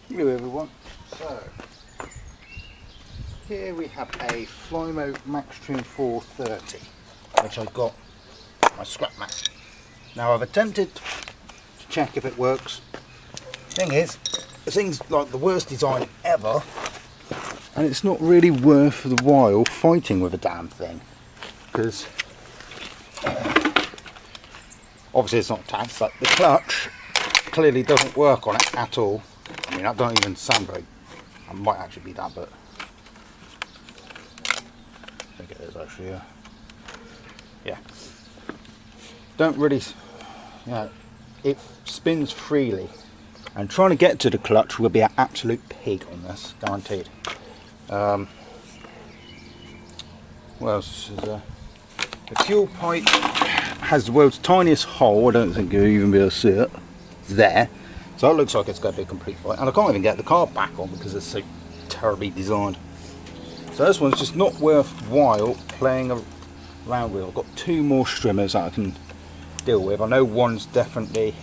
Hello everyone. So here we have a Flymo Maxi 430, which I've got my scrap mat. Now I've attempted to check if it works. Thing is, the thing's like the worst design ever, and it's not really worth the while fighting with a damn thing, because obviously it's not taxed, but the clutch clearly doesn't work on it at all. I mean, that don't even sound right. I might actually be that, but I think it is actually, yeah. Don't really, it spins freely, and trying to get to the clutch will be an absolute pig on this, guaranteed. What else is there? The fuel pipe has the world's tiniest hole. I don't think you'll even be able to see it. It's there. So it looks like it's going to be a complete fight, and I can't even get the car back on because it's so terribly designed. So this one's just not worthwhile playing around with. I've got two more strimmers that I can deal with. I know one's definitely,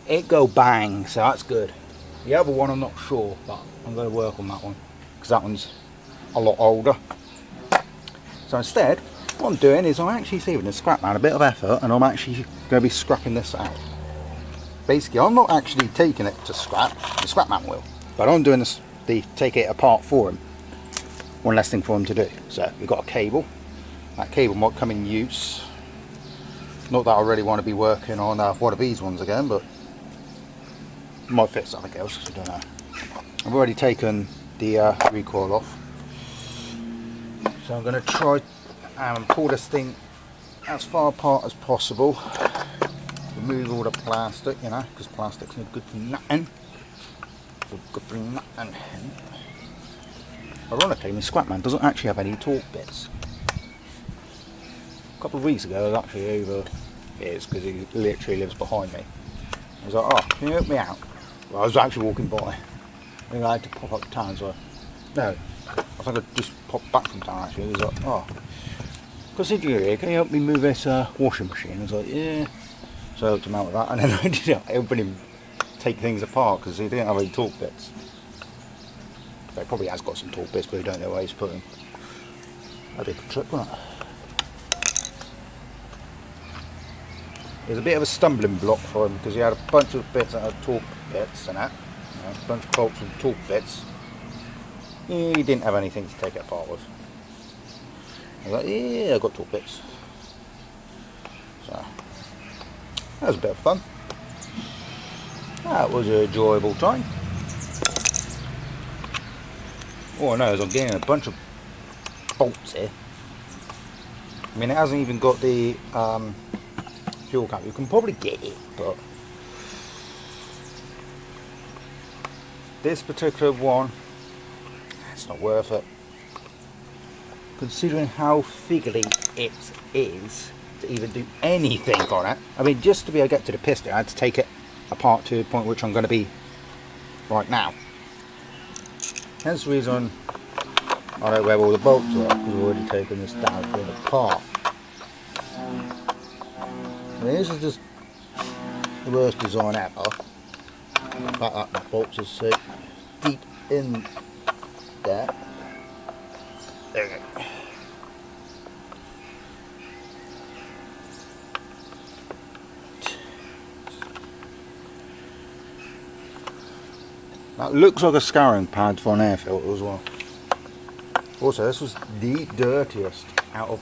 it go bang, so that's good. The other one I'm not sure, but I'm going to work on that one because that one's a lot older. So instead, what I'm doing is I'm actually saving the scrap man a bit of effort, and I'm actually going to be scrapping this out. Basically, I'm not actually taking it to scrap, the scrap man will, but I'm doing this, take it apart for him. One less thing for him to do. So we've got a cable. That cable might come in use. Not that I really want to be working on one of these ones again, but might fit something else, I don't know. I've already taken the recoil off, so I'm going to try and pull this thing as far apart as possible. Remove all the plastic, you know, because plastic's no good for nothing. Good for nothing. Ironically, my scrap man doesn't actually have any torque bits. A couple of weeks ago, I was actually over his because he literally lives behind me. I was like, "Oh, can you help me out?" Well, I was actually walking by. I had to pop up to town, so no, I think I just popped back from town actually. He was like, "Oh, consider you're here, can you help me move this washing machine?" I was like, "Yeah." So I helped him out with that, and then I did helping him take things apart because he didn't have any torque bits. But he probably has got some torque bits, but he don't know where he's put them. That'd be a trick, wouldn't it? It was a bit of a stumbling block for him because he had a bunch of bits that had torque bits and that, you know, a bunch of bolts and torque bits. He didn't have anything to take it apart with. I was like, yeah, I got torque bits. So that was a bit of fun. That was an enjoyable time. All I know is I'm getting a bunch of bolts here. I mean, it hasn't even got the fuel cap. You can probably get it, but this particular one, it's not worth it. Considering how fiddly it is to even do anything on it. I mean, just to be able to get to the piston, I had to take it apart to the point which I'm going to be right now. Hence the reason I don't know where all the bolts are, because I've already taken this down from apart. I mean, this is just the worst design ever. The fact that the bolts are so deep in there. There we go. That looks like a scouring pad for an air filter as well. Also, this was the dirtiest out of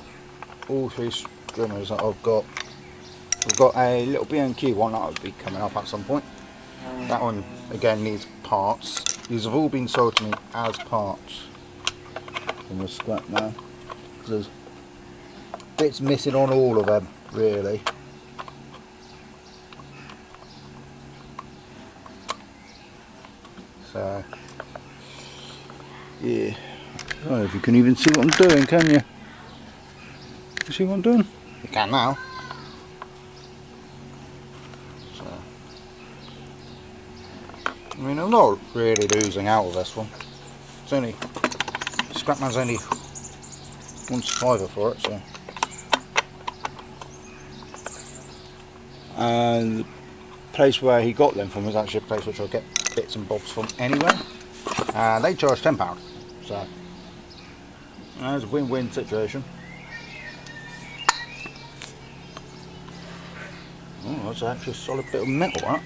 all three strimmers that I've got. We've got a little B&Q one that will be coming up at some point. That one again needs parts. These have all been sold to me as parts. I'm going to scrap now. There's bits missing on all of them, really. So, yeah. I don't know if you can even see what I'm doing, can you? You see what I'm doing? You can now. So, I mean, I'm not really losing out of this one. It's only, Scrapman's only 1.5 for it, so. And place where he got them from was actually a place which I get bits and bobs from anyway. They charge £10, so it's a win-win situation. Oh, that's actually a solid bit of metal, that.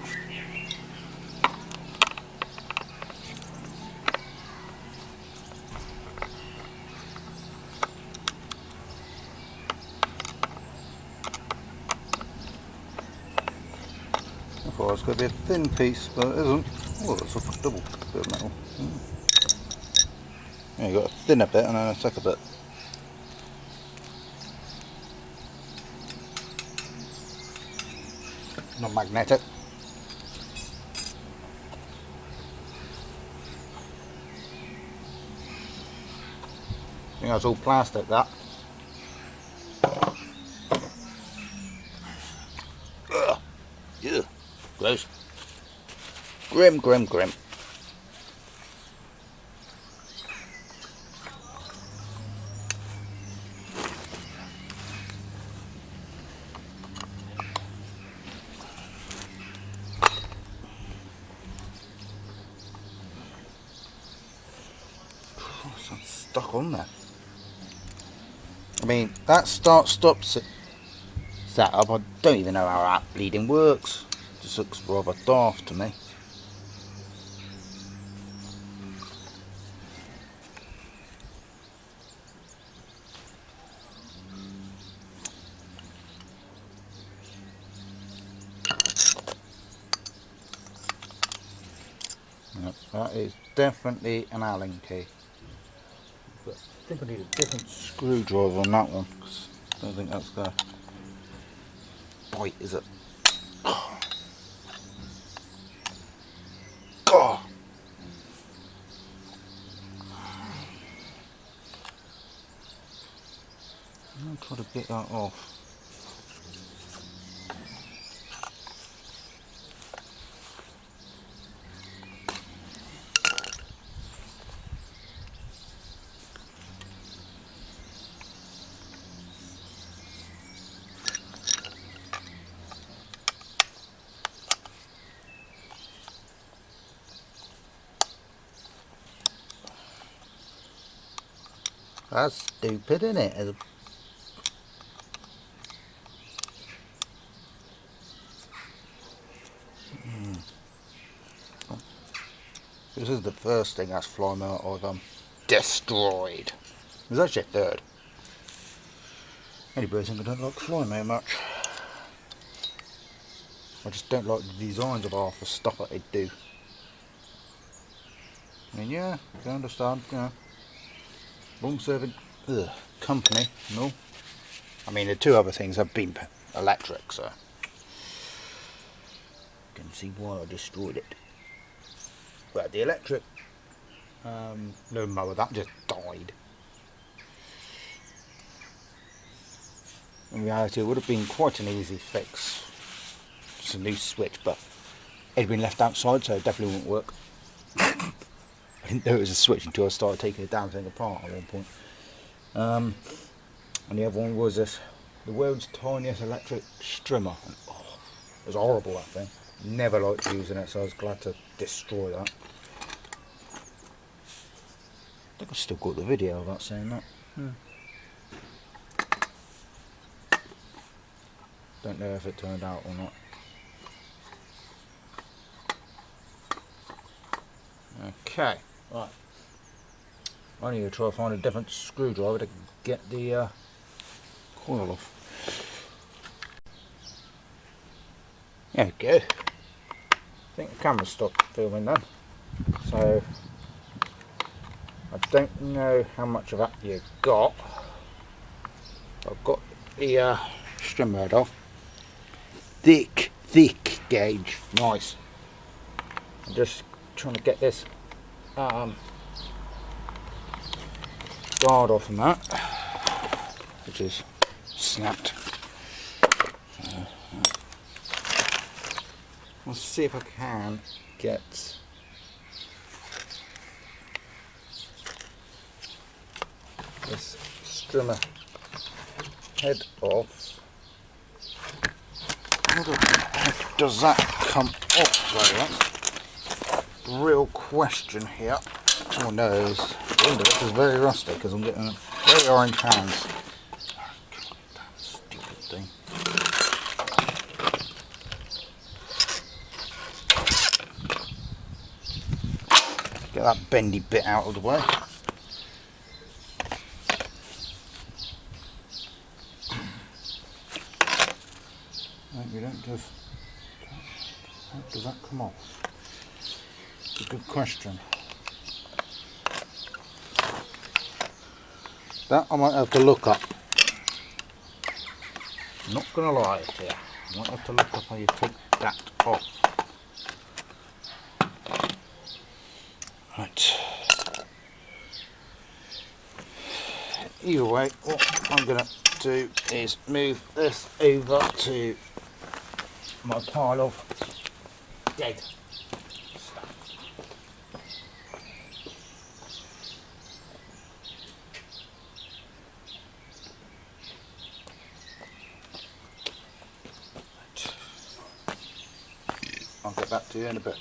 I thought it was going to be a thin piece, but it isn't. Oh, it's a double bit of metal. Yeah, you got a thinner bit and then a thicker bit. Not magnetic. I think that's all plastic, that. Ugh. Yeah. Gross. Grim, grim, grim. Something's stuck on there. I mean, that start-stop setup, I don't even know how that bleeding works. It just looks rather daft to me. Yep, that is definitely an Allen key. But I think I need a different screwdriver on that one, because I don't think that's going to bite, is it? God! I'm trying to get that off. That's stupid, isn't it? This is the first thing that's Flymo I've destroyed. There's actually a third. Anybody think I don't like Flymo much. I just don't like the designs of half the stuff that they do. I mean, yeah, I can understand, you know, long-serving company and all. I mean, the two other things have been electric, so you can see why I destroyed it. But the electric lawnmower, that just died. In reality, it would have been quite an easy fix. Just a new switch, but it had been left outside, so it definitely wouldn't work. I didn't know it was a switch until I started taking the damn thing apart at one point. And the other one was this, the world's tiniest electric strimmer. And, oh, it was horrible, that thing. Never liked using it, so I was glad to destroy that. I think I've still got the video of that saying that. Don't know if it turned out or not. Okay, right. I need to try to find a different screwdriver to get the coil off. There we go. I think the camera stopped filming then. So I don't know how much of that you got. I've got the strimmer head off. Thick gauge. Nice. I'm just trying to get this guard off from that, which is snapped. Let's see if I can get this strimmer head off how does that come off though? That's the real question here. Oh no, the end of it is very rusty because I'm getting very orange hands. Damn stupid thing. Get that bendy bit out of the way. You don't just... How does that come off? It's a good question. That I might have to look up. I'm not going to lie to you. I might have to look up how you take that off. Right. Either way, what I'm going to do is move this over to my pile of dead stuff. I'll get back to you in a bit.